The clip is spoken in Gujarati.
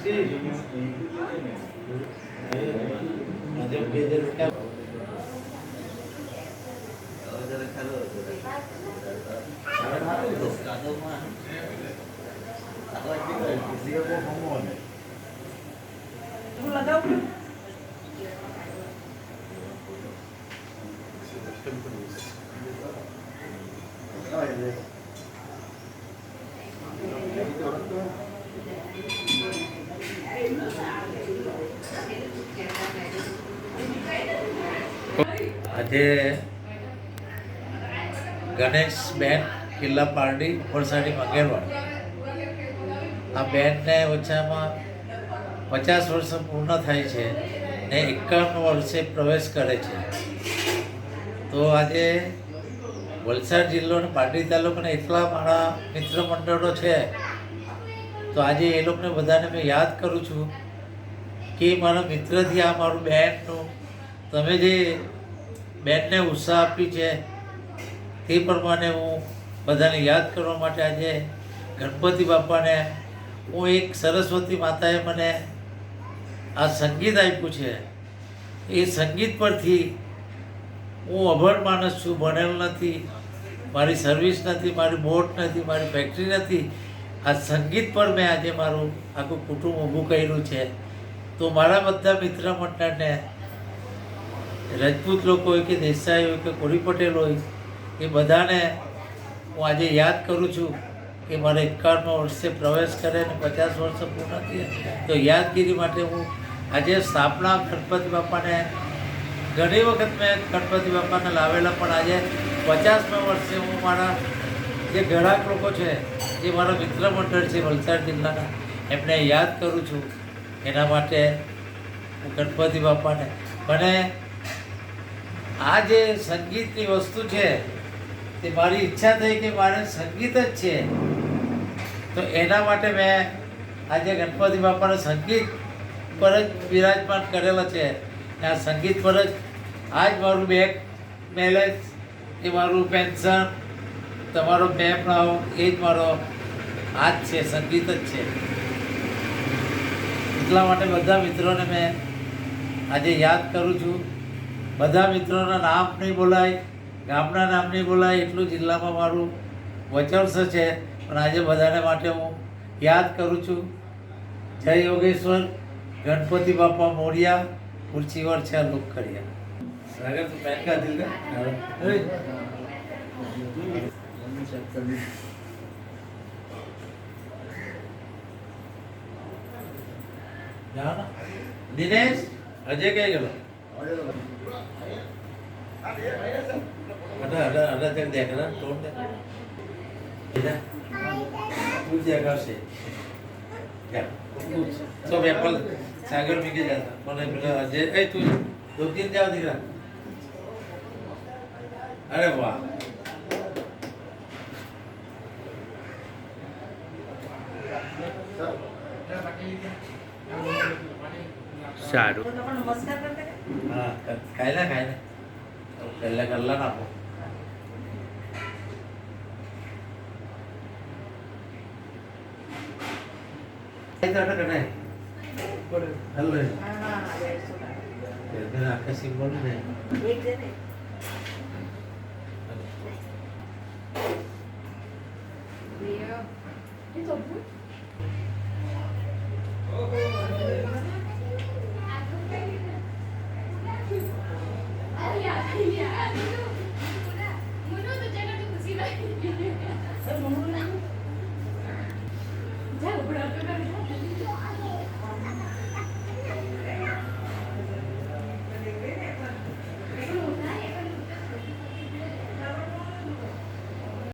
આજે ગણેશ બેન કિલ્લા પારડી વરસાડી મંગેરવાડ આ બેનને ઓછામાં 50 વર્ષ પૂર્ણ થાય છે ને 51 વર્ષે પ્રવેશ કરે છે. તો આજે વલસાડ જિલ્લો અને પારડી તાલુકાના એટલા મારા મિત્ર મંડળો છે, તો આજે એ લોકોને બધાને મેં યાદ કરું છું કે મારા મિત્રથી આ મારું બેનનું તમે જે બેનને ઉત્સાહ આપી છે તે પ્રમાણે હું બધાને યાદ કરવા માટે આજે ગણપતિ બાપાને હું એક સરસ્વતી માતાએ મને આ સંગીત આપ્યું છે. એ સંગીત પરથી હું અભણ માણસ છું, ભણેલ નથી, મારી સર્વિસ નથી, મારી બોટ નથી, મારી ફેક્ટરી નથી. આ સંગીત પર મેં આજે મારું આખું કુટુંબ ઊભું કર્યું છે. તો મારા બધા મિત્ર મંડળને રજપૂત લોકો હોય કે દેસાઈ હોય કે કોળી પટેલ હોય એ બધાને હું આજે યાદ કરું છું કે મારે 51 વર્ષે પ્રવેશ કરે ને 50 વર્ષ પૂર્ણ થયા. તો યાદગીરી માટે હું આજે સ્થાપના ગણપતિ બાપાને ઘણી વખત મેં ગણપતિ બાપાને લાવેલા, પણ આજે 50મા વર્ષે હું મારા જે ઘણા લોકો છે જે મારા મિત્ર મંડળ છે વલસાડ જિલ્લાના એમને યાદ કરું છું. એના માટે હું ગણપતિ બાપાને મને આ જે સંગીતની વસ્તુ છે તે મારી ઈચ્છા થઈ કે મારે સંગીત જ છે, તો એના માટે મેં આજે ગણપતિ બાપાને સંગીત પર જ બિરાજમાન કરેલા છે. આ સંગીત પર જ આ જ મારું બેક બેલેન્સ, એ મારું પેન્શન, તમારો પેપણાવ એ જ મારો આ જ છે, સંગીત જ છે. એટલા માટે બધા મિત્રોને મેં આજે યાદ કરું છું. બધા મિત્રોના નામ નહીં બોલાય, ગામના નામ નહીં બોલાય એટલું જિલ્લામાં મારું વચર્સ છે, પણ આજે બધાને માટે હું યાદ કરું છું. જય યોગેશ્વર, ગણપતિ બાપા મોરિયા, ખુરશીવર છે લોક કર્યા. સાગર તું પેન કા દિલ કા દિનેશ અજય કઈ ગયો? ada teng dek kan ton dek ida puja kase ya so apple sagar mike jata mane bila aje tu 2-3 जाओ दिखा. अरे वाह सारू नमस्कार करते हाँ खायला પહેલા કલાક આપો. આખા સિમ્બોલ ને